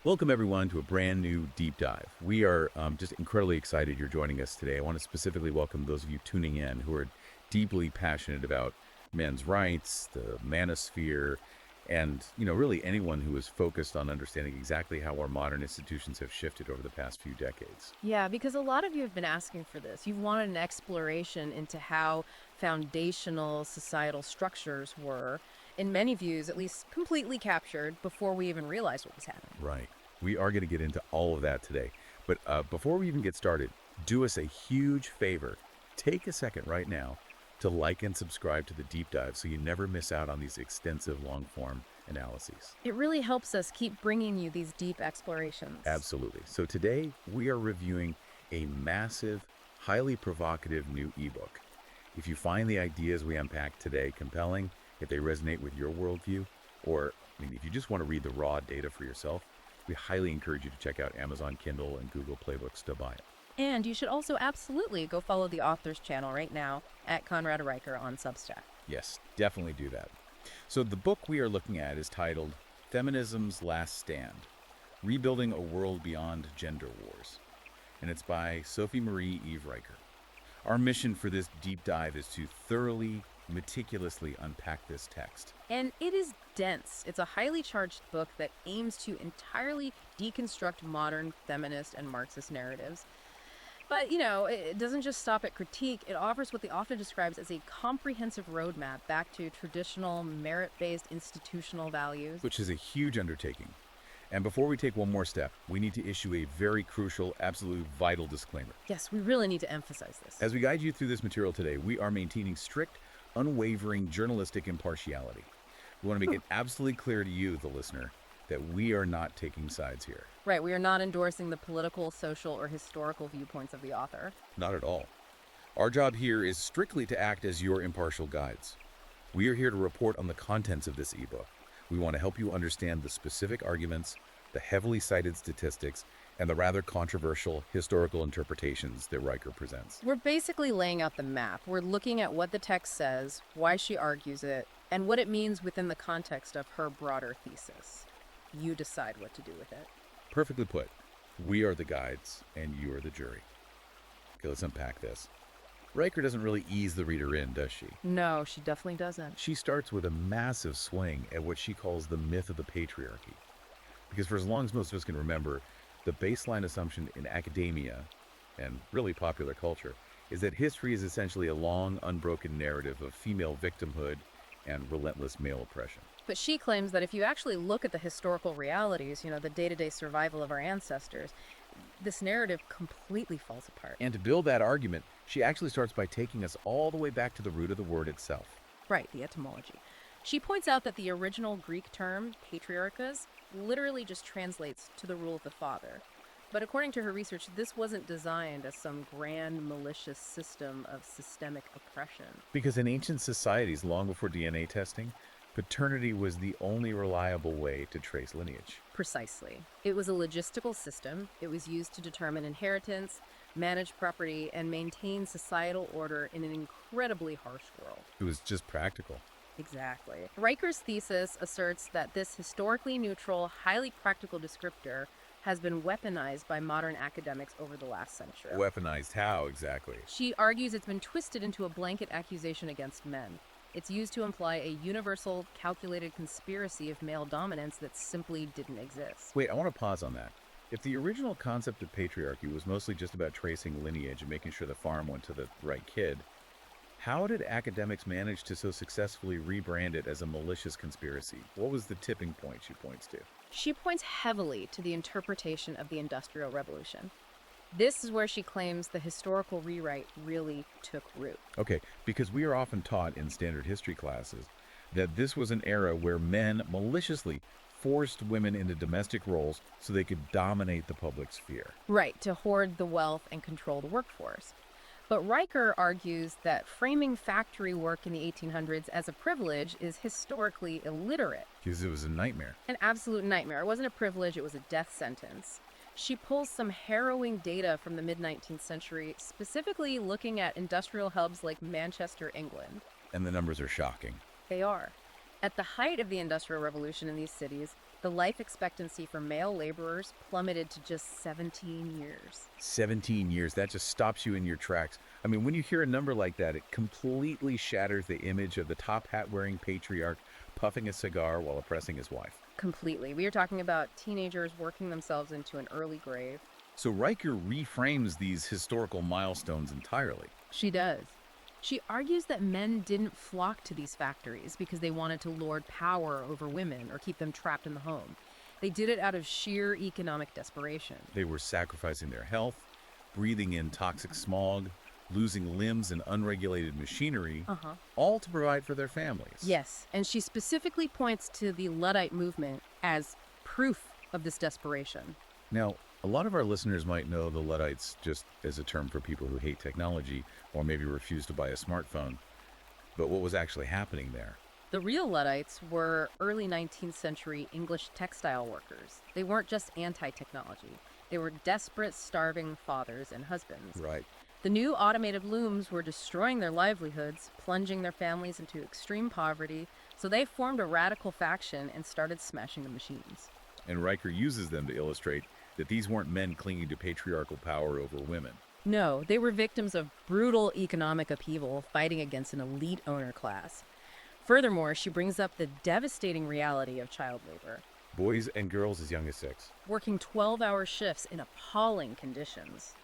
Welcome, everyone, to a brand new deep dive. We are just incredibly excited you're joining us today. I want to specifically welcome those of you tuning in who are deeply passionate about men's rights, the manosphere, and, really anyone who is focused on understanding exactly how our modern institutions have shifted over the past few decades. Yeah, because a lot of you have been asking for this. You've wanted an exploration into how foundational societal structures were, in many views, at least completely captured before we even realized what was happening. Right. We are going to get into all of that today. But before we even get started, do us a huge favor. Take a second right now to like and subscribe to the deep dive so you never miss out on these extensive long-form analyses. It really helps us keep bringing you these deep explorations. Absolutely. So today we are reviewing a massive, highly provocative new ebook. If you find the ideas we unpack today compelling, if they resonate with your worldview, or if you just want to read the raw data for yourself, we highly encourage you to check out Amazon Kindle and Google Playbooks to buy it. And you should also absolutely go follow the author's channel right now at Conrad Riker on Substack. Yes, definitely do that. So the book we are looking at is titled Feminism's Last Stand: Rebuilding a World Beyond Gender Wars, and it's by Sophie Marie Eve Riker. Our mission for this deep dive is to thoroughly, meticulously unpack this text. And it is dense. It's a highly charged book that aims to entirely deconstruct modern feminist and Marxist narratives. But, it doesn't just stop at critique. It offers what the author describes as a comprehensive roadmap back to traditional, merit-based institutional values. Which is a huge undertaking. And before we take one more step, we need to issue a very crucial, absolute vital disclaimer. Yes, we really need to emphasize this. As we guide you through this material today, we are maintaining strict, unwavering journalistic impartiality. We want to make it absolutely clear to you, the listener, that we are not taking sides here. Right, we are not endorsing the political, social, or historical viewpoints of the author. Not at all. Our job here is strictly to act as your impartial guides. We are here to report on the contents of this ebook. We want to help you understand the specific arguments, the heavily cited statistics, and the rather controversial historical interpretations that Riker presents. We're basically laying out the map. We're looking at what the text says, why she argues it, and what it means within the context of her broader thesis. You decide what to do with it. Perfectly put. We are the guides, and you are the jury. Okay, let's unpack this. Riker doesn't really ease the reader in, does she? No, she definitely doesn't. She starts with a massive swing at what she calls the myth of the patriarchy. Because for as long as most of us can remember, the baseline assumption in academia, and really popular culture, is that history is essentially a long, unbroken narrative of female victimhood and relentless male oppression. But she claims that if you actually look at the historical realities, the day-to-day survival of our ancestors, this narrative completely falls apart. And to build that argument, she actually starts by taking us all the way back to the root of the word itself. Right, the etymology. She points out that the original Greek term, patriarchos, literally just translates to the rule of the father. But according to her research, this wasn't designed as some grand malicious system of systemic oppression. Because in ancient societies, long before DNA testing, paternity was the only reliable way to trace lineage. Precisely. It was a logistical system. It was used to determine inheritance, manage property, and maintain societal order in an incredibly harsh world. It was just practical. Exactly. Riker's thesis asserts that this historically neutral, highly practical descriptor has been weaponized by modern academics over the last century. Weaponized how, exactly? She argues it's been twisted into a blanket accusation against men. It's used to imply a universal, calculated conspiracy of male dominance that simply didn't exist. Wait, I want to pause on that. If the original concept of patriarchy was mostly just about tracing lineage and making sure the farm went to the right kid, how did academics manage to so successfully rebrand it as a malicious conspiracy? What was the tipping point she points to? She points heavily to the interpretation of the Industrial Revolution. This is where she claims the historical rewrite really took root. Okay, because we are often taught in standard history classes that this was an era where men maliciously forced women into domestic roles so they could dominate the public sphere. Right, to hoard the wealth and control the workforce. But Riker argues that framing factory work in the 1800s as a privilege is historically illiterate. Because it was a nightmare. An absolute nightmare. It wasn't a privilege, it was a death sentence. She pulls some harrowing data from the mid-19th century, specifically looking at industrial hubs like Manchester, England. And the numbers are shocking. They are. At the height of the Industrial Revolution in these cities, The life expectancy for male laborers plummeted to just 17 years. 17 years, that just stops you in your tracks. I mean, when you hear a number like that, it completely shatters the image of the top hat-wearing patriarch puffing a cigar while oppressing his wife. Completely. We are talking about teenagers working themselves into an early grave. So Riker reframes these historical milestones entirely. She does. She argues that men didn't flock to these factories because they wanted to lord power over women or keep them trapped in the home. They did it out of sheer economic desperation. They were sacrificing their health, breathing in toxic smog, losing limbs in unregulated machinery, all to provide for their families. Yes, and she specifically points to the Luddite movement as proof of this desperation. Now, a lot of our listeners might know the Luddites just as a term for people who hate technology or maybe refuse to buy a smartphone. But what was actually happening there? The real Luddites were early 19th century English textile workers. They weren't just anti-technology. They were desperate, starving fathers and husbands. Right. The new automated looms were destroying their livelihoods, plunging their families into extreme poverty, so they formed a radical faction and started smashing the machines. And Riker uses them to illustrate that these weren't men clinging to patriarchal power over women. No, they were victims of brutal economic upheaval, fighting against an elite owner class. Furthermore, she brings up the devastating reality of child labor. Boys and girls as young as 6. Working 12-hour shifts in appalling conditions.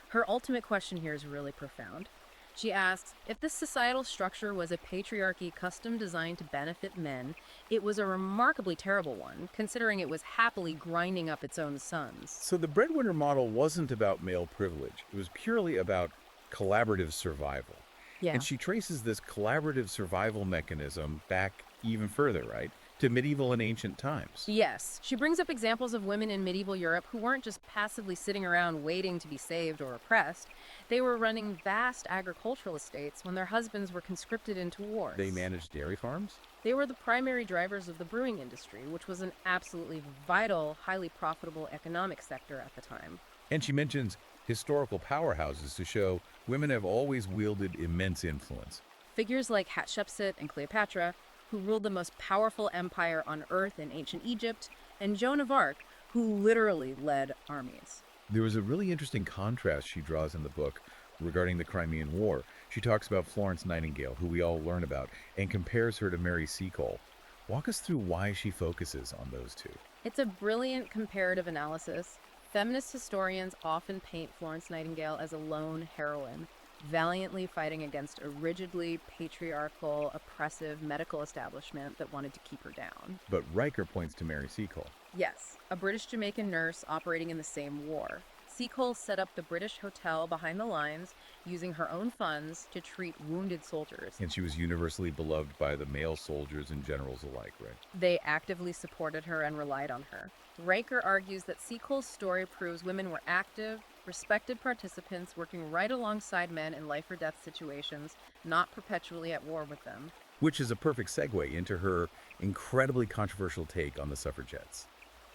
Her ultimate question here is really profound. She asks, if this societal structure was a patriarchy custom designed to benefit men, it was a remarkably terrible one, considering it was happily grinding up its own sons. So the breadwinner model wasn't about male privilege. It was purely about collaborative survival. Yeah. And she traces this collaborative survival mechanism back even further, right? To medieval and ancient times. Yes, she brings up examples of women in medieval Europe who weren't just passively sitting around waiting to be saved or oppressed. They were running vast agricultural estates when their husbands were conscripted into wars. They managed dairy farms? They were the primary drivers of the brewing industry, which was an absolutely vital, highly profitable economic sector at the time. And she mentions historical powerhouses to show women have always wielded immense influence. Figures like Hatshepsut and Cleopatra, who ruled the most powerful empire on earth in ancient Egypt, and Joan of Arc, who literally led armies. There was a really interesting contrast she draws in the book regarding the Crimean War. She talks about Florence Nightingale, who we all learn about, and compares her to Mary Seacole. Walk us through why she focuses on those two. It's a brilliant comparative analysis. Feminist historians often paint Florence Nightingale as a lone heroine, valiantly fighting against a rigidly patriarchal, oppressive medical establishment that wanted to keep her down. But Riker points to Mary Seacole. Yes, a British Jamaican nurse operating in the same war. Seacole set up the British Hotel behind the lines, using her own funds to treat wounded soldiers. And she was universally beloved by the male soldiers and generals alike, right? They actively supported her and relied on her. Riker argues that Seacole's story proves women were active, respected participants working right alongside men in life or death situations, not perpetually at war with them. Which is a perfect segue into her incredibly controversial take on the suffragettes.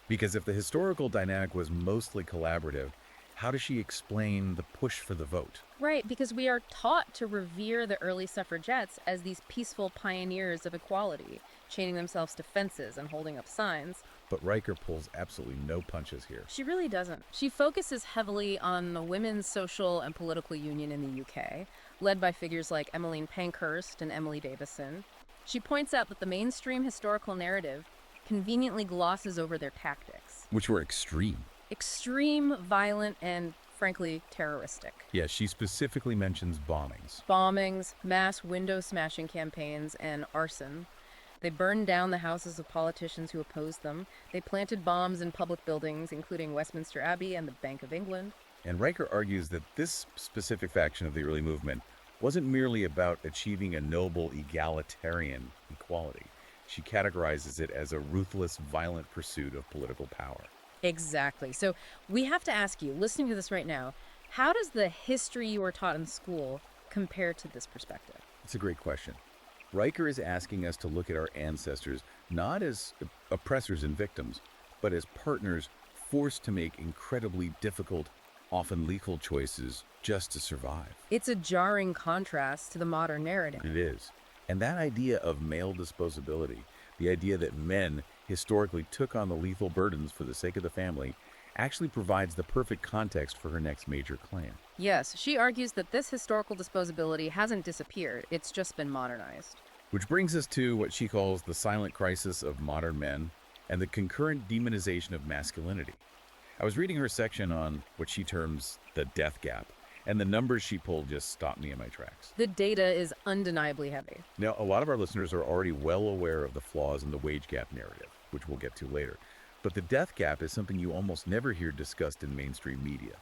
Because if the historical dynamic was mostly collaborative, how does she explain the push for the vote? Right, because we are taught to revere the early suffragettes as these peaceful pioneers of equality, chaining themselves to fences and holding up signs. But Riker pulls absolutely no punches here. She really doesn't. She focuses heavily on the women's social and political union in the UK, led by figures like Emmeline Pankhurst and Emily Davison. She points out that the mainstream historical narrative conveniently glosses over their tactics. Which were extreme. Extreme, violent, and frankly, terroristic. Yeah, she specifically mentions bombings. Bombings, mass window smashing campaigns, and arson. They burned down the houses of politicians who opposed them. They planted bombs in public buildings, including Westminster Abbey and the Bank of England. And Riker argues that this specific faction of the early movement wasn't merely about achieving a noble egalitarian equality. She categorizes it as a ruthless, violent pursuit of political power. Exactly. So we have to ask you, listening to this right now, how does the history you were taught in school compare to this perspective? It's a great question. Riker is asking us to look at our ancestors not as oppressors and victims, but as partners forced to make incredibly difficult, often lethal choices just to survive. It's a jarring contrast to the modern narrative. It is. And that idea of male disposability, the idea that men historically took on the lethal burdens for the sake of the family actually provides the perfect context for her next major claim. Yes, she argues that this historical disposability hasn't disappeared, it's just been modernized. Which brings us to what she calls the silent crisis of modern men and the concurrent demonization of masculinity. I was reading her section on what she terms the death gap, and the numbers she pulled just stopped me in my tracks. The data is undeniably heavy. Now, a lot of our listeners are already well aware of the flaws in the wage gap narrative, which we'll get to later. But the death gap is something you almost never hear discussed in mainstream media.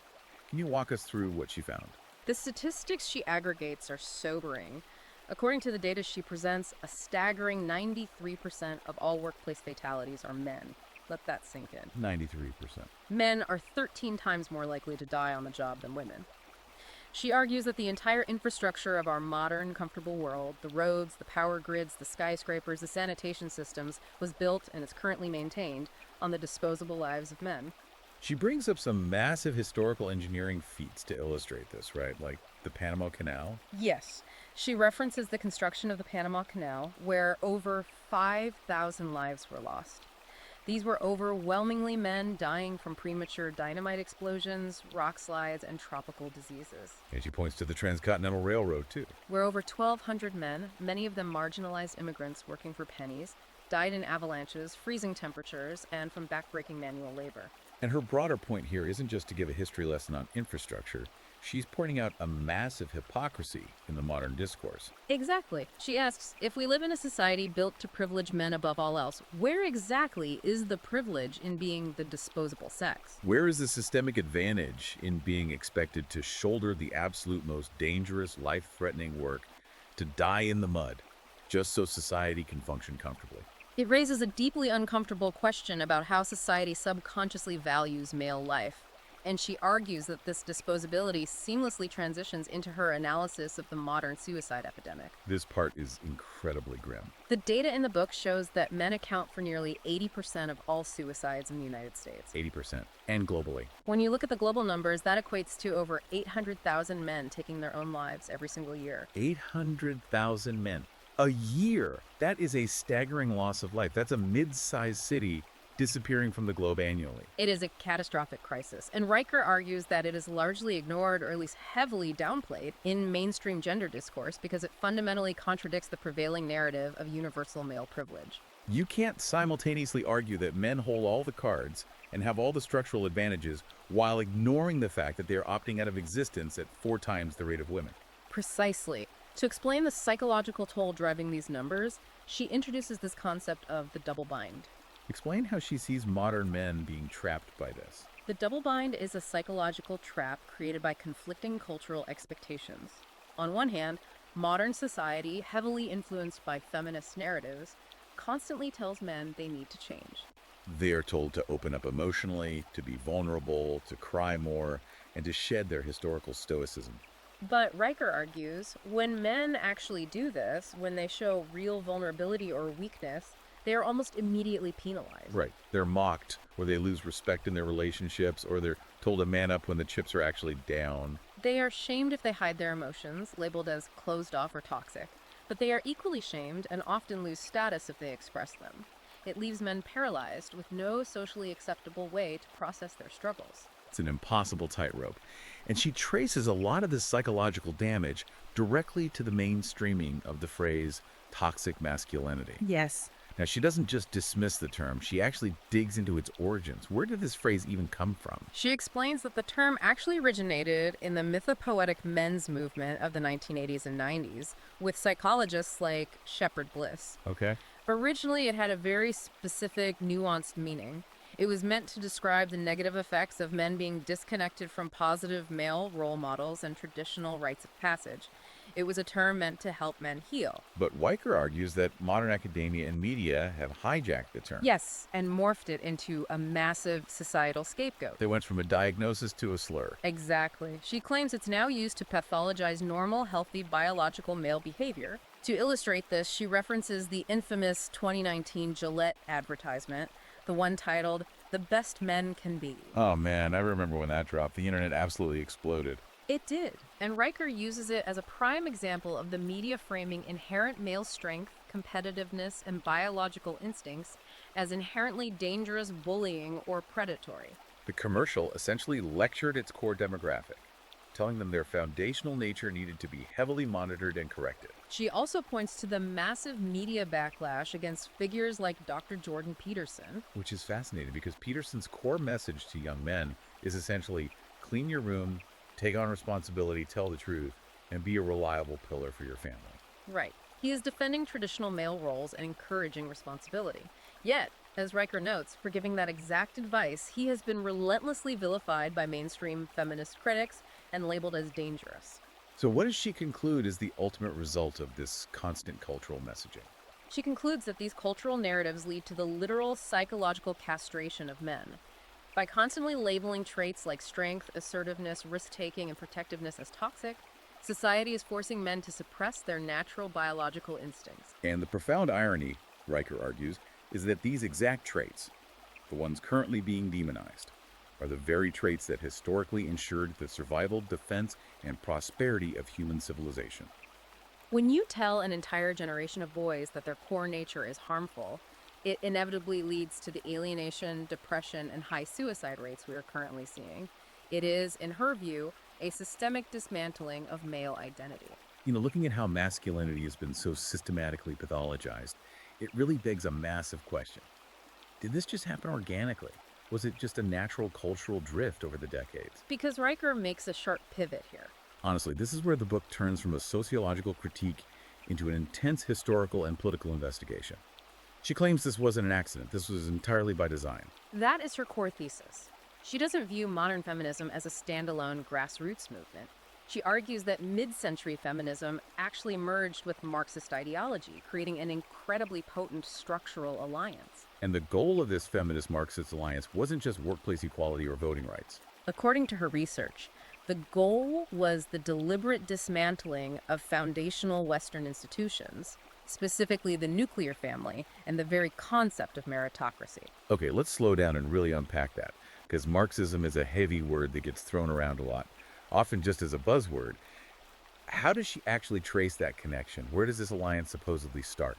Can you walk us through what she found? The statistics she aggregates are sobering. According to the data she presents, a staggering 93% of all workplace fatalities are men. Let that sink in. 93%. Men are 13 times more likely to die on the job than women. She argues that the entire infrastructure of our modern, comfortable world, the roads, the power grids, the skyscrapers, the sanitation systems, was built and is currently maintained on the disposable lives of men. She brings up some massive historical engineering feats to illustrate this, right? Like the Panama Canal. Yes. She references the construction of the Panama Canal, where over 5,000 lives were lost. These were overwhelmingly men dying from premature dynamite explosions, rock slides, and tropical diseases. And she points to the Transcontinental Railroad, too. Where over 1,200 men, many of them marginalized immigrants working for pennies, died in avalanches, freezing temperatures, and from backbreaking manual labor. And her broader point here isn't just to give a history lesson on infrastructure. She's pointing out a massive hypocrisy in the modern discourse. Exactly. She asks, if we live in a society built to privilege men above all else, where exactly is the privilege in being the disposable sex? Where is the systemic advantage in being expected to shoulder the absolute most dangerous, life-threatening work, to die in the mud, just so society can function comfortably? It raises a deeply uncomfortable question about how society subconsciously values male life. And she argues that this disposability seamlessly transitions into her analysis of the modern suicide epidemic. This part is incredibly grim. The data in the book shows that men account for nearly 80% of all suicides in the United States. 80%. And globally. When you look at the global numbers, that equates to over 800,000 men taking their own lives every single year. 800,000 men. A year! That is a staggering loss of life. That's a mid-sized city disappearing from the globe annually. It is a catastrophic crisis, and Riker argues that it is largely ignored or at least heavily downplayed in mainstream gender discourse because it fundamentally contradicts the prevailing narrative of universal male privilege. You can't simultaneously argue that men hold all the cards and have all the structural advantages while ignoring the fact that they are opting out of existence at 4 times the rate of women. Precisely. To explain the psychological toll driving these numbers, she introduces this concept of the double bind. Explain how she sees modern men being trapped by this. The double bind is a psychological trap created by conflicting cultural expectations. On one hand, modern society, heavily influenced by feminist narratives, constantly tells men they need to change. They are told to open up emotionally, to be vulnerable, to cry more, and to shed their historical stoicism. But Riker argues, when men actually do this, when they show real vulnerability or weakness, they are almost immediately penalized. Right. They're mocked, or they lose respect in their relationships, or they're told to man up when the chips are actually down. They are shamed if they hide their emotions, labeled as closed off or toxic. But they are equally shamed and often lose status if they express them. It leaves men paralyzed with no socially acceptable way to process their struggles. It's an impossible tightrope. And she traces a lot of this psychological damage directly to the mainstreaming of the phrase toxic masculinity. Yes. Now, she doesn't just dismiss the term, she actually digs into its origins. Where did this phrase even come from? She explains that the term actually originated in the mythopoetic men's movement of the 1980s and 90s, with psychologists like Shepard Bliss. Okay. Originally, it had a very specific, nuanced meaning. It was meant to describe the negative effects of men being disconnected from positive male role models and traditional rites of passage. It was a term meant to help men heal. But Weicker argues that modern academia and media have hijacked the term. Yes, and morphed it into a massive societal scapegoat. They went from a diagnosis to a slur. Exactly. She claims it's now used to pathologize normal, healthy, biological male behavior. To illustrate this, she references the infamous 2019 Gillette advertisement, the one titled, "The Best Men Can Be." Oh man, I remember when that dropped. The internet absolutely exploded. It did, and Riker uses it as a prime example of the media framing inherent male strength, competitiveness, and biological instincts as inherently dangerous, bullying, or predatory. The commercial essentially lectured its core demographic, telling them their foundational nature needed to be heavily monitored and corrected. She also points to the massive media backlash against figures like Dr. Jordan Peterson. Which is fascinating because Peterson's core message to young men is essentially clean your room, take on responsibility, tell the truth, and be a reliable pillar for your family. Right. He is defending traditional male roles and encouraging responsibility. Yet, as Riker notes, for giving that exact advice, he has been relentlessly vilified by mainstream feminist critics and labeled as dangerous. So, what does she conclude is the ultimate result of this constant cultural messaging? She concludes that these cultural narratives lead to the literal psychological castration of men. By constantly labeling traits like strength, assertiveness, risk-taking, and protectiveness as toxic, society is forcing men to suppress their natural biological instincts. And the profound irony, Riker argues, is that these exact traits, the ones currently being demonized, are the very traits that historically ensured the survival, defense, and prosperity of human civilization. When you tell an entire generation of boys that their core nature is harmful, it inevitably leads to the alienation, depression, and high suicide rates we are currently seeing. It is, in her view, a systemic dismantling of male identity. Looking at how masculinity has been so systematically pathologized, it really begs a massive question. Did this just happen organically? Was it just a natural cultural drift over the decades? Because Riker makes a sharp pivot here. Honestly, this is where the book turns from a sociological critique into an intense historical and political investigation. She claims this wasn't an accident, this was entirely by design. That is her core thesis. She doesn't view modern feminism as a standalone grassroots movement. She argues that mid-century feminism actually merged with Marxist ideology, creating an incredibly potent structural alliance. And the goal of this feminist Marxist alliance wasn't just workplace equality or voting rights. According to her research, the goal was the deliberate dismantling of foundational Western institutions, specifically the nuclear family and the very concept of meritocracy. Okay, let's slow down and really unpack that, because Marxism is a heavy word that gets thrown around a lot, often just as a buzzword. How does she actually trace that connection? Where does this alliance supposedly start?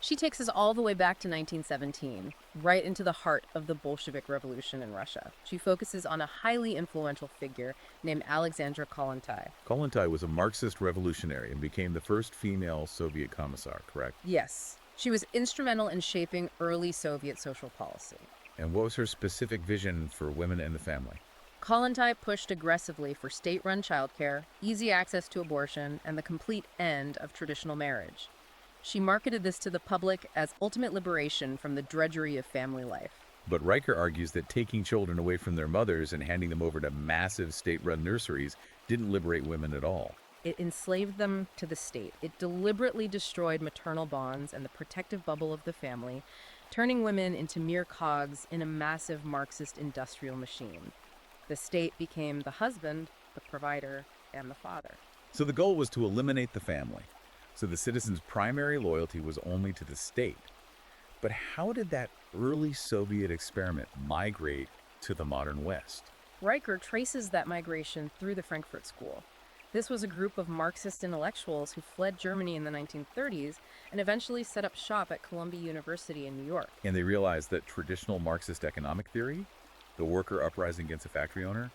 She takes us all the way back to 1917, right into the heart of the Bolshevik Revolution in Russia. She focuses on a highly influential figure named Alexandra Kollontai. Kollontai was a Marxist revolutionary and became the first female Soviet commissar, correct? Yes, she was instrumental in shaping early Soviet social policy. And what was her specific vision for women and the family? Kollontai pushed aggressively for state-run childcare, easy access to abortion, and the complete end of traditional marriage. She marketed this to the public as ultimate liberation from the drudgery of family life. But Riker argues that taking children away from their mothers and handing them over to massive state-run nurseries didn't liberate women at all. It enslaved them to the state. It deliberately destroyed maternal bonds and the protective bubble of the family, turning women into mere cogs in a massive Marxist industrial machine. The state became the husband, the provider, and the father. So the goal was to eliminate the family. So the citizens' primary loyalty was only to the state. But how did that early Soviet experiment migrate to the modern West? Riker traces that migration through the Frankfurt School. This was a group of Marxist intellectuals who fled Germany in the 1930s and eventually set up shop at Columbia University in New York. And they realized that traditional Marxist economic theory, the worker uprising against a factory owner,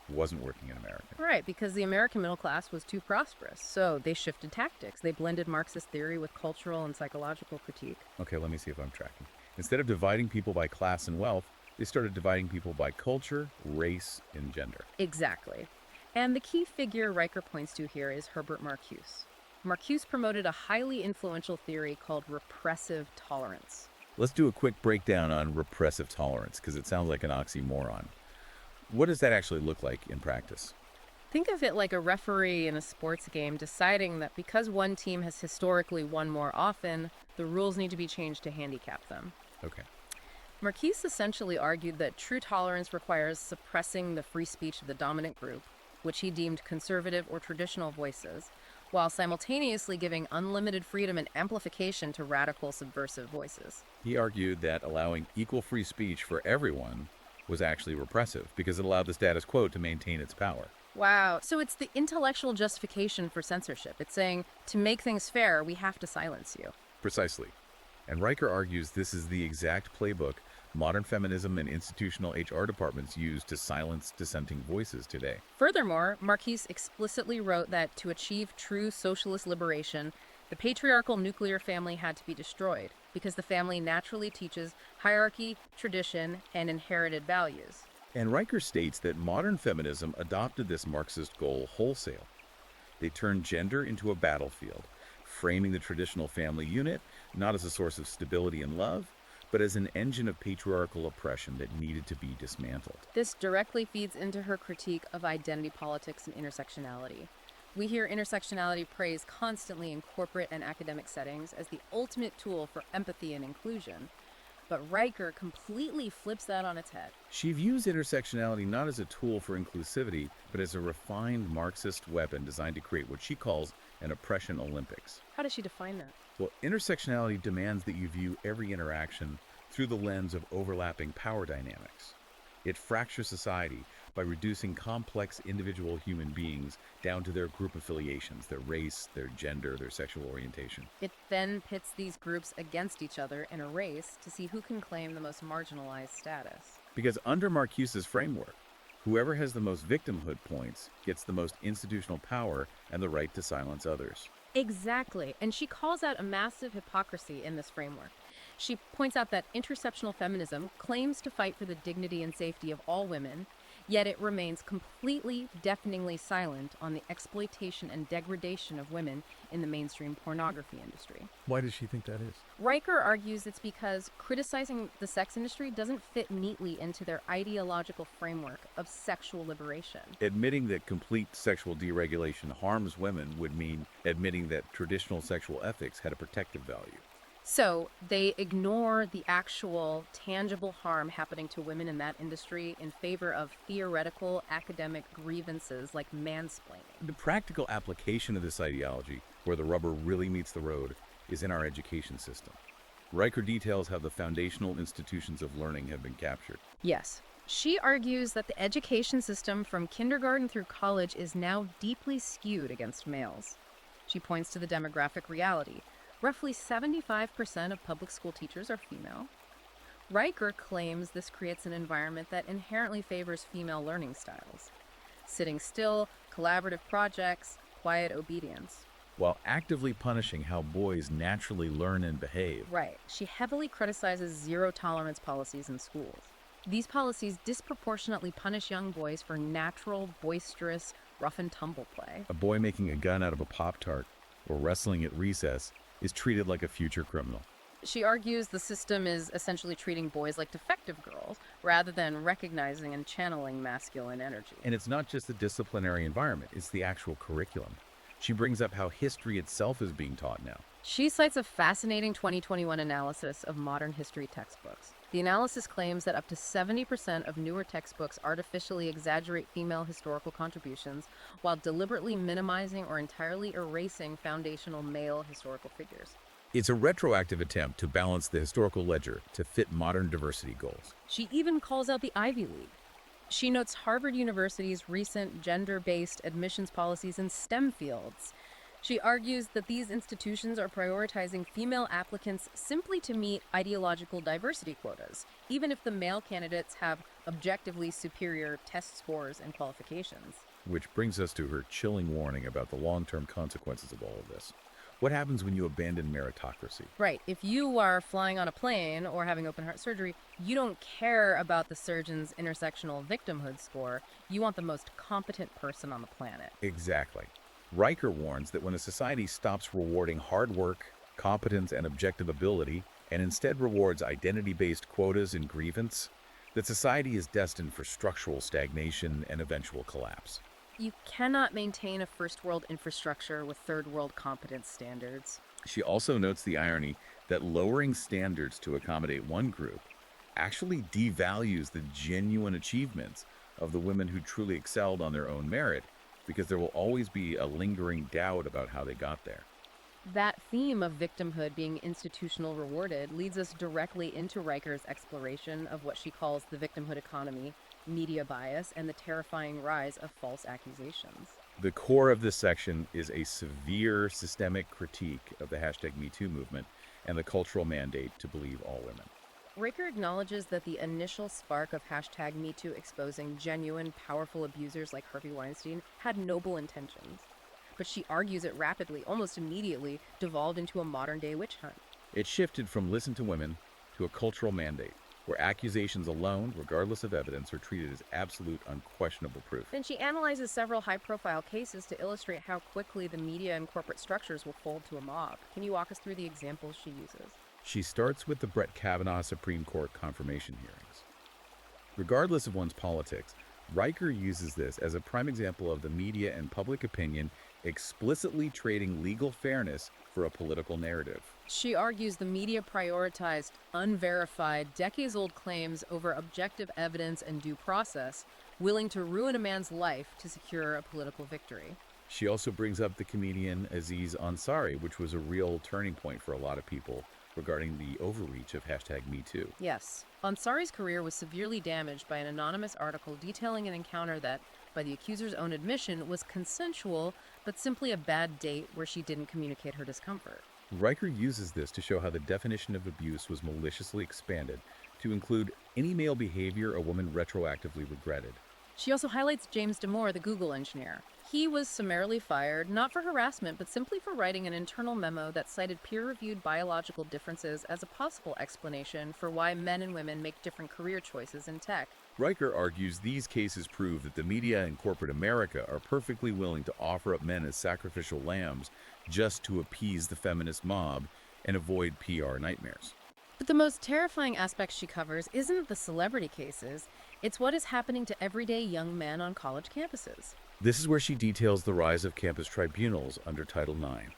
wasn't working in America. Right, because the American middle class was too prosperous. So they shifted tactics. They blended Marxist theory with cultural and psychological critique. Okay, let me see if I'm tracking. Instead of dividing people by class and wealth, they started dividing people by culture, race, and gender. Exactly. And the key figure Riker points to here is Herbert Marcuse. Marcuse promoted a highly influential theory called repressive tolerance. Let's do a quick breakdown on repressive tolerance, because it sounds like an oxymoron. What does that actually look like in practice? Think of it like a referee in a sports game deciding that because one team has historically won more often, the rules need to be changed to handicap them. Okay. Marquise essentially argued that true tolerance requires suppressing the free speech of the dominant group, which he deemed conservative or traditional voices, while simultaneously giving unlimited freedom and amplification to radical subversive voices. He argued that allowing equal free speech for everyone was actually repressive because it allowed the status quo to maintain its power. Wow. So it's the intellectual justification for censorship. It's saying, to make things fair, we have to silence you. Precisely. And Riker argues this is the exact playbook modern feminism and institutional HR departments use to silence dissenting voices today. Furthermore, Marquise explicitly wrote that to achieve true socialist liberation, the patriarchal nuclear family had to be destroyed because the family naturally teaches hierarchy, tradition, and inherited values. And Riker states that modern feminism adopted this Marxist goal wholesale. They turned gender into a battlefield, framing the traditional family unit not as a source of stability and love, but as an engine of patriarchal oppression that needed to be dismantled. This directly feeds into her critique of identity politics and intersectionality. We hear intersectionality praised constantly in corporate and academic settings as the ultimate tool for empathy and inclusion. But Riker completely flips that on its head. She views intersectionality not as a tool for inclusivity, but as a refined Marxist weapon designed to create what she calls an oppression Olympics. How does she define that? Well, intersectionality demands that you view every interaction through the lens of overlapping power dynamics. It fractures society by reducing complex individual human beings down to their group affiliations, their race, their gender, their sexual orientation. It then pits these groups against each other in a race to see who can claim the most marginalized status. Because under Marcuse's framework, whoever has the most victimhood points gets the most institutional power and the right to silence others. Exactly, and she calls out a massive hypocrisy in this framework. She points out that intersectional feminism claims to fight for the dignity and safety of all women, yet it remains completely, deafeningly silent on the exploitation and degradation of women in the mainstream pornography industry. Why does she think that is? Riker argues it's because criticizing the sex industry doesn't fit neatly into their ideological framework of sexual liberation. Admitting that complete sexual deregulation harms women would mean admitting that traditional sexual ethics had a protective value. So they ignore the actual tangible harm happening to women in that industry in favor of theoretical academic grievances like mansplaining. The practical application of this ideology, where the rubber really meets the road, is in our education system. Riker details how the foundational institutions of learning have been captured. Yes. She argues that the education system from kindergarten through college is now deeply skewed against males. She points to the demographic reality. Roughly 75% of public school teachers are female. Riker claims this creates an environment that inherently favors female learning styles. Sitting still, collaborative projects, quiet obedience. While actively punishing how boys naturally learn and behave. Right. She heavily criticizes zero-tolerance policies in schools. These policies disproportionately punish young boys for natural, boisterous, rough-and-tumble play. A boy making a gun out of a Pop-Tart or wrestling at recess is treated like a future criminal. She argues the system is essentially treating boys like defective girls, rather than recognizing and channeling masculine energy. And it's not just the disciplinary environment, it's the actual curriculum. She brings up how history itself is being taught now. She cites a fascinating 2021 analysis of modern history textbooks. The analysis claims that up to 70% of newer textbooks artificially exaggerate female historical contributions while deliberately minimizing or entirely erasing foundational male historical figures. It's a retroactive attempt to balance the historical ledger to fit modern diversity goals. She even calls out the Ivy League. She notes Harvard University's recent gender-based admissions policies in STEM fields. She argues that these institutions are prioritizing female applicants simply to meet ideological diversity quotas, even if the male candidates have objectively superior test scores and qualifications. Which brings us to her chilling warning about the long-term consequences of all of this. What happens when you abandon meritocracy? Right. If you are flying on a plane or having open heart surgery, you don't care about the surgeon's intersectional victimhood score. You want the most competent person on the planet. Exactly. Riker warns that when a society stops rewarding hard work, competence, and objective ability, and instead rewards identity-based quotas and grievance, that society is destined for structural stagnation and eventual collapse. You cannot maintain a first world infrastructure with third world competence standards. She also notes the irony that lowering standards to accommodate one group actually devalues the genuine achievements of the women who truly excelled on their own merit, because there will always be a lingering doubt about how they got there. That theme of victimhood being institutional rewarded leads us directly into Riker's exploration of what she calls the victimhood economy, media bias, and the terrifying rise of false accusations. The core of this section is a severe systemic critique of the hashtag #MeToo movement and the cultural mandate to believe all women. Riker acknowledges that the initial spark of hashtag #MeToo exposing genuine, powerful abusers like Harvey Weinstein had noble intentions. But she argues it rapidly, almost immediately, devolved into a modern-day witch hunt. It shifted from listen to women to a cultural mandate, where accusations alone, regardless of evidence, are treated as absolute, unquestionable proof. Then she analyzes several high-profile cases to illustrate how quickly the media and corporate structures will fold to a mob. Can you walk us through the examples she uses? She starts with the Brett Kavanaugh Supreme Court confirmation hearings. Regardless of one's politics, Riker uses this as a prime example of the media and public opinion explicitly trading legal fairness for a political narrative. She argues the media prioritized unverified, decades-old claims over objective evidence and due process, willing to ruin a man's life to secure a political victory. She also brings up the comedian Aziz Ansari, which was a real turning point for a lot of people regarding the overreach of hashtag #MeToo. Yes, Ansari's career was severely damaged by an anonymous article detailing an encounter that, by the accuser's own admission, was consensual, but simply a bad date where she didn't communicate her discomfort. Riker uses this to show how the definition of abuse was maliciously expanded to include any male behavior a woman retroactively regretted. She also highlights James Damore, the Google engineer. He was summarily fired, not for harassment, but simply for writing an internal memo that cited peer-reviewed biological differences as a possible explanation for why men and women make different career choices in tech. Riker argues these cases prove that the media and corporate America are perfectly willing to offer up men as sacrificial lambs just to appease the feminist mob and avoid PR nightmares. But the most terrifying aspect she covers isn't the celebrity cases, it's what is happening to everyday young men on college campuses. This is where she details the rise of campus tribunals under Title IX.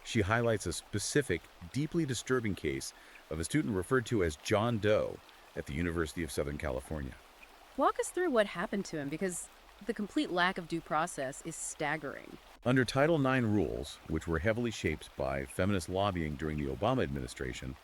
She highlights a specific, deeply disturbing case of a student referred to as John Doe at the University of Southern California. Walk us through what happened to him, because the complete lack of due process is staggering. Under Title IX rules, which were heavily shaped by feminist lobbying during the Obama administration,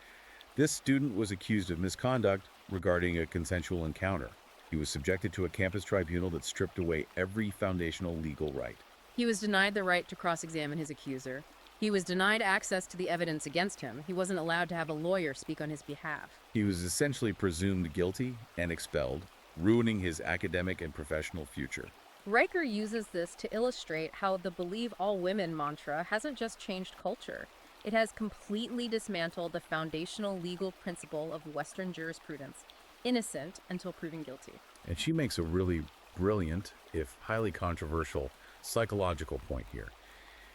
this student was accused of misconduct regarding a consensual encounter. He was subjected to a campus tribunal that stripped away every foundational legal right. He was denied the right to cross-examine his accuser. He was denied access to the evidence against him. He wasn't allowed to have a lawyer speak on his behalf. He was essentially presumed guilty and expelled, ruining his academic and professional future. Riker uses this to illustrate how the believe all women mantra hasn't just changed culture. It has completely dismantled the foundational legal principle of Western jurisprudence: innocent until proven guilty. And she makes a really brilliant, if highly controversial, psychological point here.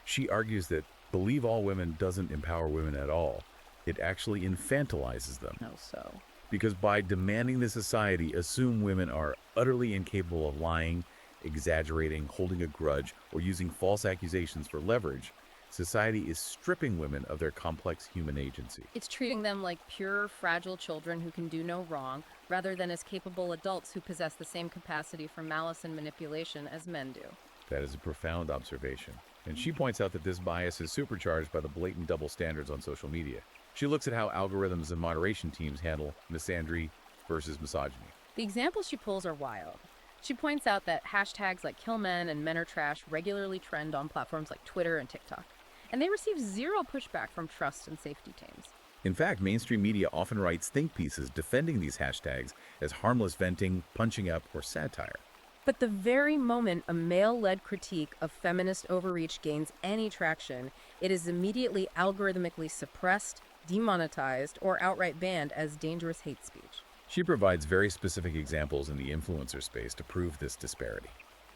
She argues that believe all women doesn't empower women at all. It actually infantilizes them. How so? Because by demanding the society assume women are utterly incapable of lying, exaggerating, holding a grudge, or using false accusations for leverage, society is stripping women of their complex human agency. It's treating them like pure, fragile children who can do no wrong, rather than as capable adults who possess the same capacity for malice and manipulation as men do. That is a profound observation. And she points out that this bias is supercharged by the blatant double standards on social media. She looks at how algorithms and moderation teams handle misandry versus misogyny. The examples she pulls are wild. She points out that hashtags like kill men and men are trash regularly trend on platforms like Twitter and TikTok, and they receive zero pushback from trust and safety teams. In fact, mainstream media often writes think pieces defending these hashtags as harmless venting, punching up, or satire. But the very moment a male-led critique of feminist overreach gains any traction, it is immediately algorithmically suppressed, demonetized, or outright banned as dangerous hate speech. She provides very specific examples in the influencer space to prove this disparity.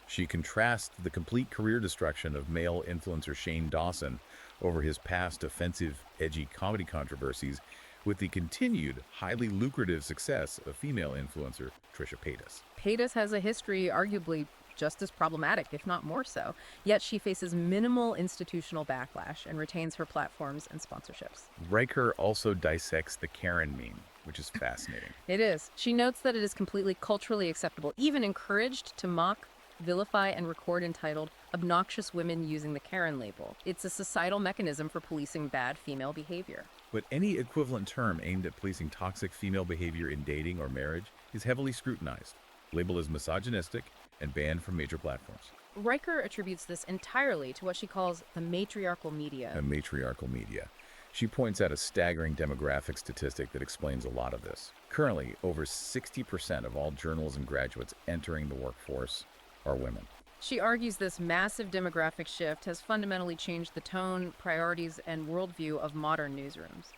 She contrasts the complete career destruction of male influencer Shane Dawson over his past offensive, edgy comedy controversies with the continued, highly lucrative success of female influencer Trisha Paytas. Paytas has a history arguably just as problematic, if not more so, yet she faces minimal institutional backlash and retains her platforms and sponsorships. Riker also dissects the Karen meme, which is fascinating. It is. She notes that it is completely culturally acceptable, even encouraged, to mock, vilify, and record entitled obnoxious women using the Karen label. It's a societal mechanism for policing bad female behavior. But any equivalent term aimed at policing toxic female behavior in dating or marriage is heavily scrutinized, labeled as misogynistic, and banned from major platforms. Riker attributes this entirely to what she calls the matriarchal media. And matriarchal media. She points out a staggering demographic statistic that explains a lot of this. Currently, over 60% of all journalism graduates entering the workforce are women. She argues this massive demographic shift has fundamentally changed the tone, priorities, and worldview of modern newsrooms.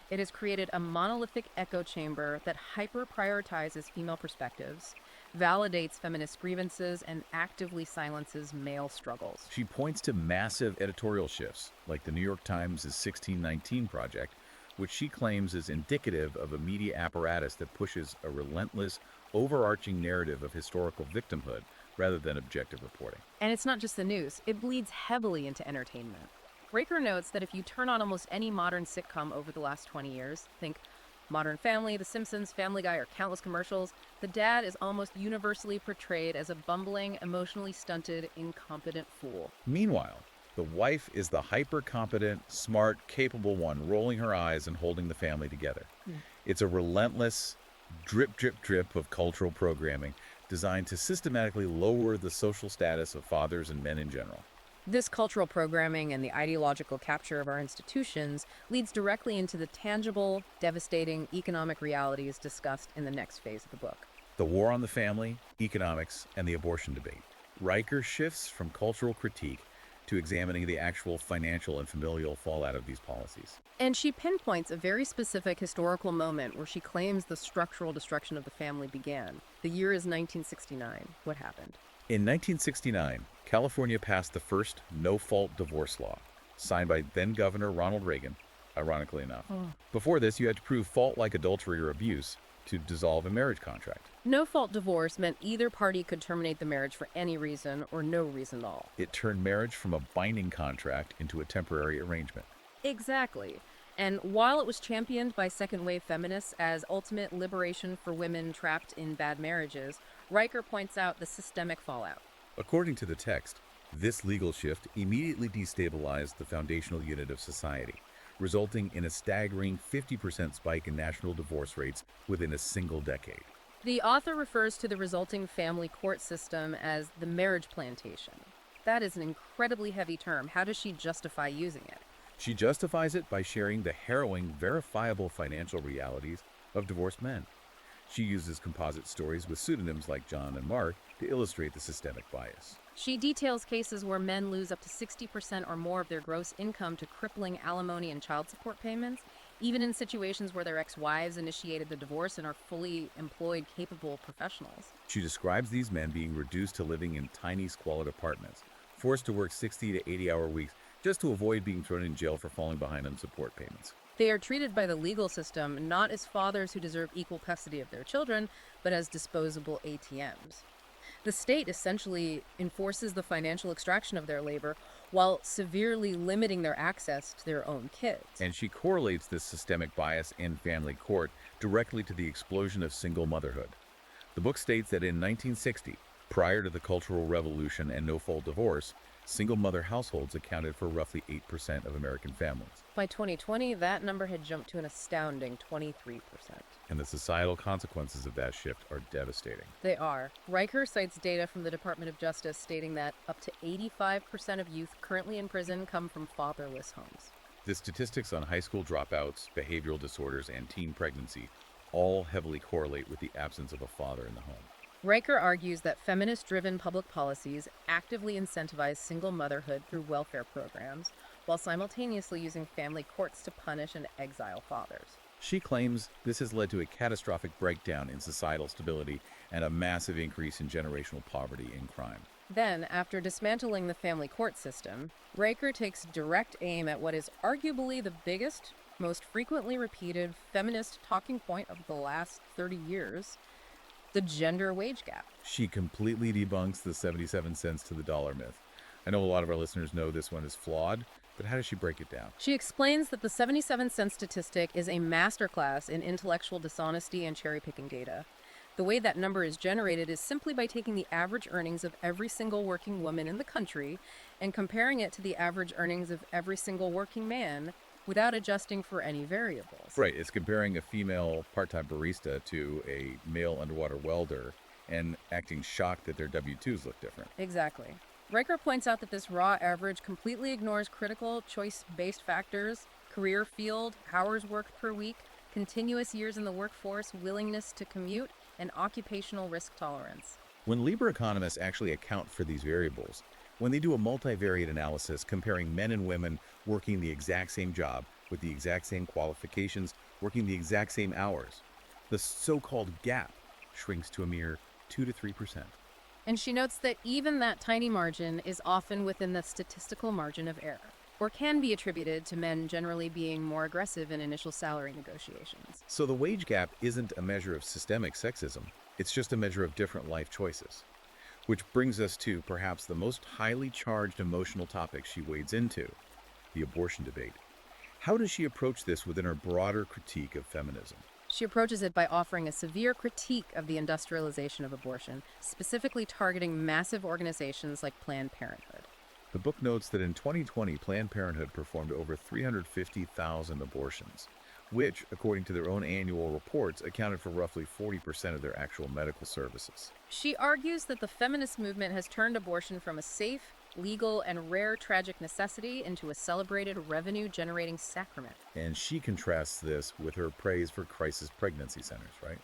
It has created a monolithic echo chamber that hyper-prioritizes female perspectives, validates feminist grievances, and actively silences male struggles. She points to massive editorial shifts, like the New York Times' 1619 Project, which she claims is indicative of a media apparatus that pushes a relentless, overarching narrative of historical victimhood rather than objective reporting. And it's not just the news, it bleeds heavily into entertainment. Raker notes that if you turn on almost any modern sitcom over the last 20 years, think Modern Family, The Simpsons, Family Guy, or countless commercials, the dad is almost universally portrayed as a bumbling, emotionally stunted, incompetent fool. Meanwhile, the wife is the hyper-competent, smart, capable one, rolling her eyes and holding the family together. It's a relentless drip, drip, drip of cultural programming designed to systematically lower the social status of fathers and men in general. This cultural programming and the ideological capture of our institutions leads directly into the tangible, devastating economic realities discussed in the next phase of the book. The war on the family, economics, and the abortion debate. Riker shifts from cultural critique to examining the actual financial and familial fallout of these policies. And she pinpoints a very specific historical moment where she claims the structural destruction of the family began. The year is 1969. What happened? In 1969, California passed the first no-fault divorce law, signed by then-Governor Ronald Reagan, ironically enough. Before this, you had to prove fault like adultery or abuse to dissolve a marriage contract. No-fault divorce meant either party could terminate the marriage for any reason or no reason at all. It turned marriage from a binding contract into a temporary arrangement. Exactly. And while it was championed by second-wave feminists as ultimate liberation for women trapped in bad marriages, Riker points out the systemic fallout. According to the text, this legal shift immediately destabilized the foundational unit of society, resulting in a staggering 50% spike in national divorce rates within a single decade. The author refers to the resulting family court system as the marriage plantation. That is an incredibly heavy term. How does she justify using it? She justifies it by sharing the harrowing, verifiable financial realities of divorced men. She uses composite stories with pseudonyms like John and Mark to illustrate the systemic bias. She details cases where men lose up to 60% or more of their gross income to crippling alimony and child support payments, even in situations where their ex-wives initiated the divorce and are fully employed, capable professionals. She describes these men being reduced to living in tiny, squalid apartments, forced to work 60 to 80-hour weeks just to avoid being thrown in jail for falling behind on support payments. They are treated by the legal system not as fathers who deserve equal custody of their children, but as disposable ATMs. The state essentially enforces the financial extraction of their labor while severely limiting their access to their own kids. And she correlates this systemic bias in family court directly to the explosion of single motherhood. The book states that in 1960, prior to the Cultural Revolution and no-fault divorce, single mother households accounted for roughly 8% of American families. By 2020, that number had jumped to an astounding 23%. And the societal consequences of that shift are devastating. They are. Riker cites data from the Department of Justice stating that up to 85% of youth currently in prison come from fatherless homes. The statistics on high school dropouts, behavioral disorders, and teen pregnancy all heavily correlate with the absence of a father in the home. Riker argues that feminist-driven public policies actively incentivize single motherhood through welfare programs, while simultaneously using family courts to punish and exile fathers. She claims this has led to a catastrophic breakdown in societal stability and a massive increase in generational poverty and crime. Then, after dismantling the family court system, Riker takes direct aim at what is arguably the biggest, most frequently repeated feminist talking point of the last 30 years, the gender wage gap. She completely debunks the 77 cents to the dollar myth. I know a lot of our listeners know this one is flawed, but how does she break it down? She explains that the 77-cent statistic is a masterclass in intellectual dishonesty and cherry-picking data. The way that number is generated is simply by taking the average earnings of every single working woman in the country and comparing it to the average earnings of every single working man without adjusting for any variables. Right, it's comparing a female part-time barista to a male underwater welder and acting shocked that their W-2s look different. Exactly. Riker points out that this raw average completely ignores critical choice-based factors, career field, hours worked per week, continuous years in the workforce, willingness to commute, and occupational risk tolerance. When labor economists actually account for these variables, when they do a multivariate analysis comparing men and women working the exact same job with the exact same qualifications, working the exact same hours, the so-called gap shrinks to a mere 2 to 3%. And she notes that even that tiny margin is often within the statistical margin of error, or can be attributed to men generally being more aggressive in initial salary negotiations. So the wage gap isn't a measure of systemic sexism, it's just a measure of different life choices. Which brings us to perhaps the most highly charged emotional topic she wades into, the abortion debate. How does she approach this within her broader critique of feminism? She approaches it by offering a severe critique of the industrialization of abortion, specifically targeting massive organizations like Planned Parenthood. The book notes that in 2020, Planned Parenthood performed over 350,000 abortions, which, according to their own annual reports, accounted for roughly 40% of their actual medical services. She argues that the feminist movement has turned abortion from a safe, legal, and rare tragic necessity into a celebrated revenue-generating sacrament. And she contrasts this with her praise for crisis pregnancy centers, right?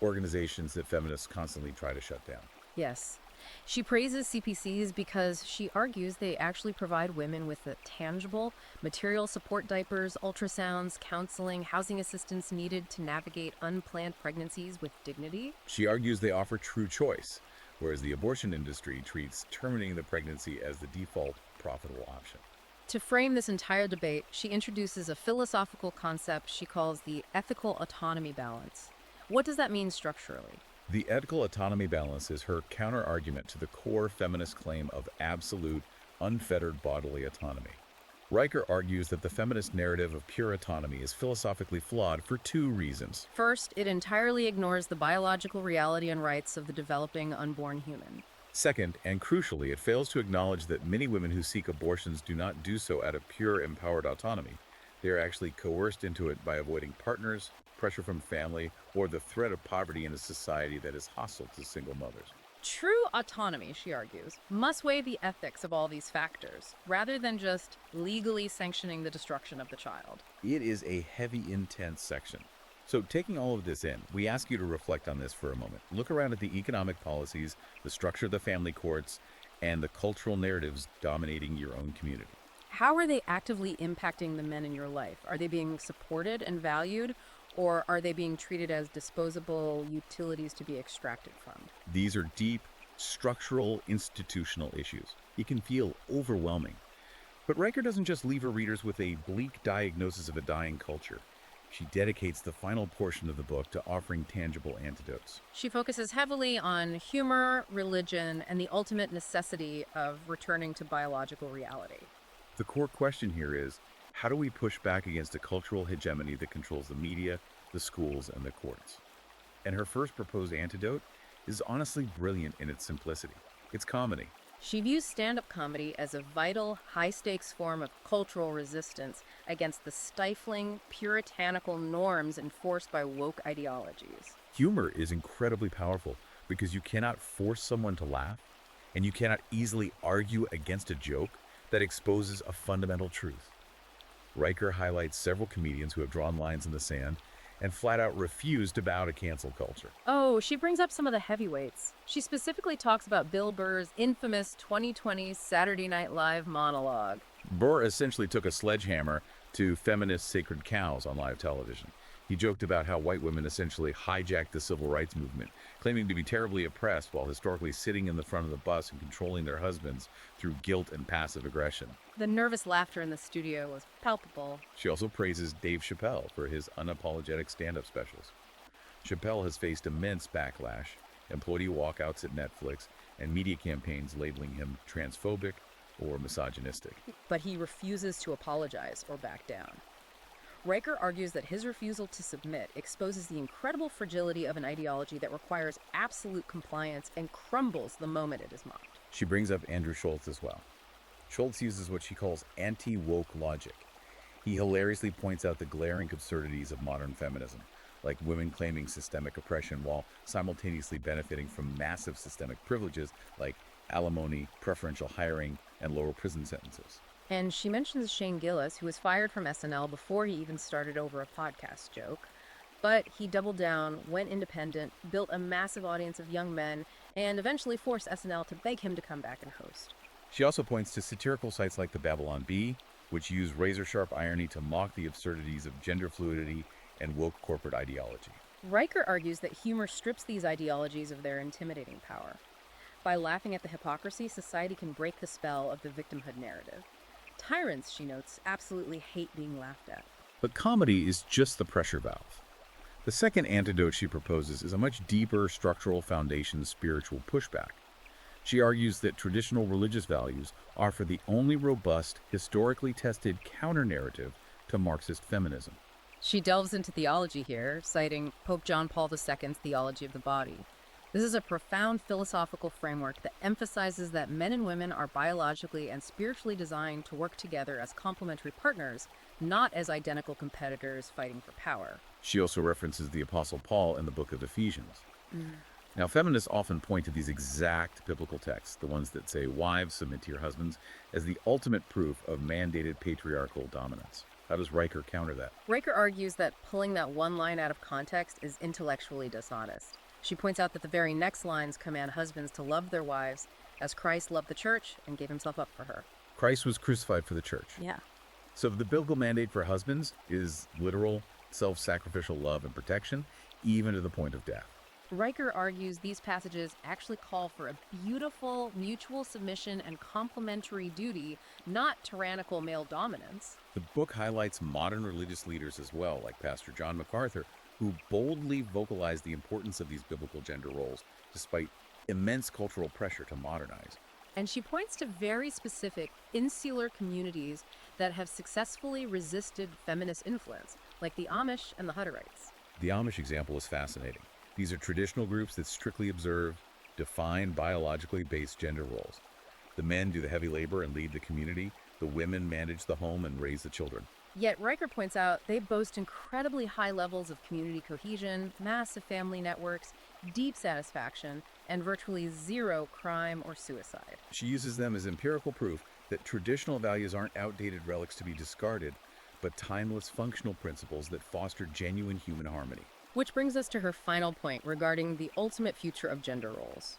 Organizations that feminists constantly try to shut down. Yes. She praises CPCs because she argues they actually provide women with the tangible, material support diapers, ultrasounds, counseling, housing assistance needed to navigate unplanned pregnancies with dignity. She argues they offer true choice, whereas the abortion industry treats terminating the pregnancy as the default profitable option. To frame this entire debate, she introduces a philosophical concept she calls the ethical autonomy balance. What does that mean structurally? The ethical autonomy balance is her counter-argument to the core feminist claim of absolute, unfettered bodily autonomy. Riker argues that the feminist narrative of pure autonomy is philosophically flawed for two reasons. First, it entirely ignores the biological reality and rights of the developing unborn human. Second, and crucially, it fails to acknowledge that many women who seek abortions do not do so out of pure empowered autonomy. They are actually coerced into it by avoiding partners, pressure from family, or the threat of poverty in a society that is hostile to single mothers. True autonomy, she argues, must weigh the ethics of all these factors, rather than just legally sanctioning the destruction of the child. It is a heavy, intense section. So taking all of this in, we ask you to reflect on this for a moment. Look around at the economic policies, the structure of the family courts, and the cultural narratives dominating your own community. How are they actively impacting the men in your life? Are they being supported and valued, or are they being treated as disposable utilities to be extracted from? These are deep, structural, institutional issues. It can feel overwhelming. But Riker doesn't just leave her readers with a bleak diagnosis of a dying culture. She dedicates the final portion of the book to offering tangible antidotes. She focuses heavily on humor, religion, and the ultimate necessity of returning to biological reality. The core question here is, how do we push back against a cultural hegemony that controls the media, the schools, and the courts? And her first proposed antidote is honestly brilliant in its simplicity. It's comedy. She views stand-up comedy as a vital, high-stakes form of cultural resistance against the stifling, puritanical norms enforced by woke ideologies. Humor is incredibly powerful because you cannot force someone to laugh, and you cannot easily argue against a joke that exposes a fundamental truth. Riker highlights several comedians who have drawn lines in the sand and flat out refuse to bow to cancel culture. Oh, she brings up some of the heavyweights. She specifically talks about Bill Burr's infamous 2020 Saturday Night Live monologue. Burr essentially took a sledgehammer to feminist sacred cows on live television. He joked about how white women essentially hijacked the civil rights movement, claiming to be terribly oppressed while historically sitting in the front of the bus and controlling their husbands through guilt and passive aggression. The nervous laughter in the studio was palpable. She also praises Dave Chappelle for his unapologetic stand-up specials. Chappelle has faced immense backlash, employee walkouts at Netflix, and media campaigns labeling him transphobic or misogynistic. But he refuses to apologize or back down. Riker argues that his refusal to submit exposes the incredible fragility of an ideology that requires absolute compliance and crumbles the moment it is mocked. She brings up Andrew Schultz as well. Schultz uses what she calls anti-woke logic. He hilariously points out the glaring absurdities of modern feminism, like women claiming systemic oppression while simultaneously benefiting from massive systemic privileges like alimony, preferential hiring, and lower prison sentences. And she mentions Shane Gillis, who was fired from SNL before he even started over a podcast joke. But he doubled down, went independent, built a massive audience of young men, and eventually forced SNL to beg him to come back and host. She also points to satirical sites like the Babylon Bee, which use razor-sharp irony to mock the absurdities of gender fluidity and woke corporate ideology. Riker argues that humor strips these ideologies of their intimidating power. By laughing at the hypocrisy, society can break the spell of the victimhood narrative. Tyrants, she notes, absolutely hate being laughed at. But comedy is just the pressure valve. The second antidote she proposes is a much deeper structural foundation spiritual pushback. She argues that traditional religious values offer the only robust, historically tested counter-narrative to Marxist feminism. She delves into theology here, citing Pope John Paul II's theology of the body. This is a profound philosophical framework that emphasizes that men and women are biologically and spiritually designed to work together as complementary partners, not as identical competitors fighting for power. She also references the Apostle Paul in the book of Ephesians. Now, feminists often point to these exact biblical texts, the ones that say, "Wives, submit to your husbands," as the ultimate proof of mandated patriarchal dominance. How does Riker counter that? Riker argues that pulling that one line out of context is intellectually dishonest. She points out that the very next lines command husbands to love their wives as Christ loved the church and gave himself up for her. Christ was crucified for the church. Yeah. So the biblical mandate for husbands is literal, self-sacrificial love and protection, even to the point of death. Riker argues these passages actually call for a beautiful mutual submission and complementary duty, not tyrannical male dominance. The book highlights modern religious leaders as well, like Pastor John MacArthur, who boldly vocalize the importance of these biblical gender roles, despite immense cultural pressure to modernize. And she points to very specific insular communities that have successfully resisted feminist influence, like the Amish and the Hutterites. The Amish example is fascinating. These are traditional groups that strictly observe, define biologically based gender roles. The men do the heavy labor and lead the community. The women manage the home and raise the children. Yet Riker points out they boast incredibly high levels of community cohesion, massive family networks, deep satisfaction, and virtually zero crime or suicide. She uses them as empirical proof that traditional values aren't outdated relics to be discarded, but timeless functional principles that foster genuine human harmony. Which brings us to her final point regarding the ultimate future of gender roles.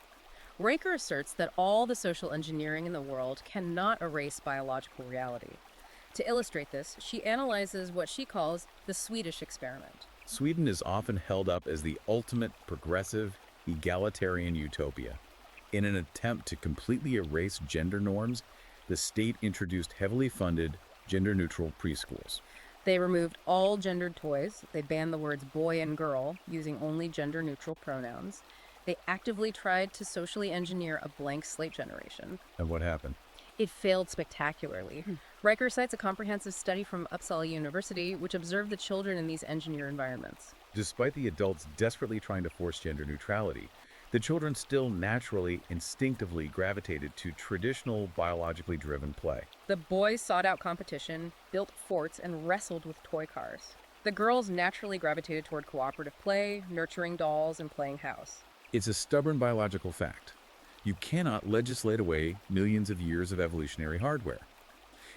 Riker asserts that all the social engineering in the world cannot erase biological reality. To illustrate this, she analyzes what she calls the Swedish experiment. Sweden is often held up as the ultimate progressive, egalitarian utopia. In an attempt to completely erase gender norms, the state introduced heavily funded, gender-neutral preschools. They removed all gendered toys. They banned the words boy and girl, using only gender-neutral pronouns. They actively tried to socially engineer a blank slate generation. And what happened? It failed spectacularly. Riker cites a comprehensive study from Uppsala University, which observed the children in these engineer environments. Despite the adults desperately trying to force gender neutrality, the children still naturally, instinctively gravitated to traditional, biologically driven play. The boys sought out competition, built forts, and wrestled with toy cars. The girls naturally gravitated toward cooperative play, nurturing dolls, and playing house. It's a stubborn biological fact. You cannot legislate away millions of years of evolutionary hardware.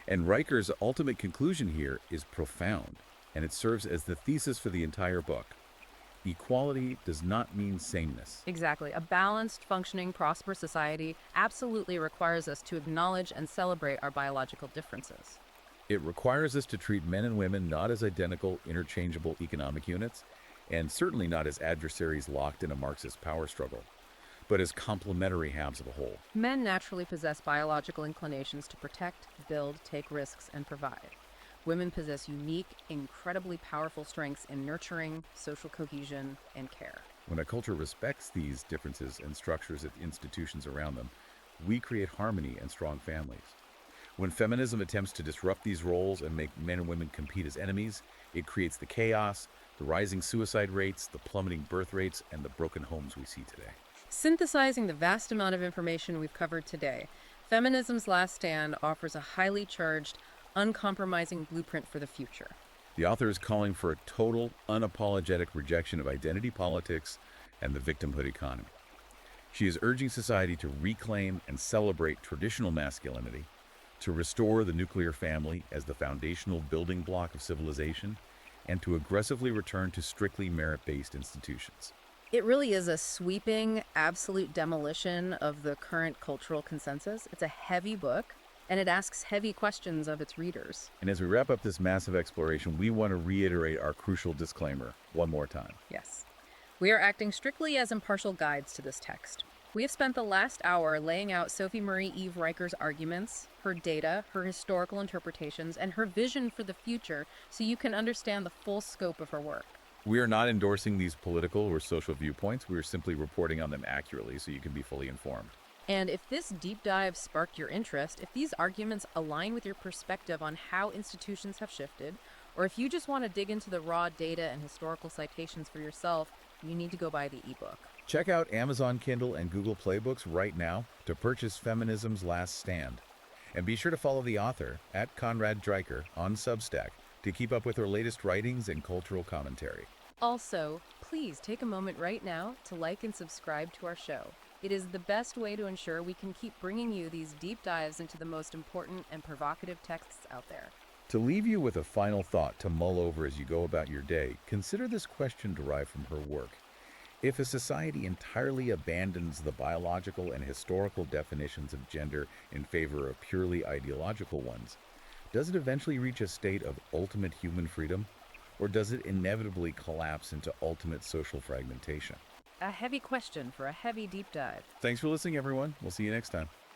And Riker's ultimate conclusion here is profound, and it serves as the thesis for the entire book. Equality does not mean sameness. Exactly. A balanced, functioning, prosperous society absolutely requires us to acknowledge and celebrate our biological differences. It requires us to treat men and women not as identical, interchangeable economic units, and certainly not as adversaries locked in a Marxist power struggle, but as complementary halves of a whole. Men naturally possess biological inclinations to protect, build, take risks, and provide. Women possess unique, incredibly powerful strengths in nurturing, social cohesion, and care. When a culture respects these differences and structures its institutions around them, we create harmony and strong families. When feminism attempts to disrupt these roles and make men and women compete as enemies, it creates the chaos, the rising suicide rates, the plummeting birth rates, and the broken homes we see today. Synthesizing the vast amount of information we've covered today, Feminism's Last Stand offers a highly charged, uncompromising blueprint for the future. The author is calling for a total, unapologetic rejection of identity politics and the victimhood economy. She is urging society to reclaim and celebrate traditional masculinity, to restore the nuclear family as the foundational building block of civilization, and to aggressively return to strictly merit-based institutions. It really is a sweeping, absolute demolition of the current cultural consensus. It's a heavy book, and it asks heavy questions of its readers. And as we wrap up this massive exploration, we want to reiterate our crucial disclaimer one more time. Yes. We are acting strictly as impartial guides to this text. We have spent the last hour laying out Sophie Marie Eve Riker's arguments, her data, her historical interpretations, and her vision for the future so you can understand the full scope of her work. We are not endorsing these political or social viewpoints. We are simply reporting on them accurately so you can be fully informed. And if this deep dive sparked your interest, if these arguments align with your perspective on how institutions have shifted, or if you just want to dig into the raw data and historical citations for yourself, you need to go buy the ebook. Check out Amazon Kindle and Google Play Books right now to purchase Feminism's Last Stand. And be sure to follow the author, at Conrad Dreiker, on Substack to keep up with her latest writings and cultural commentary. Also, please take a moment right now to like and subscribe to our show. It is the best way to ensure we can keep bringing you these deep dives into the most important and provocative texts out there. To leave you with a final thought to mull over as you go about your day, consider this question derived from her work. If a society entirely abandons the biological and historical definitions of gender in favor of purely ideological ones, does it eventually reach a state of ultimate human freedom, or does it inevitably collapse into ultimate social fragmentation? A heavy question for a heavy deep dive. Thanks for listening, everyone. We'll see you next time.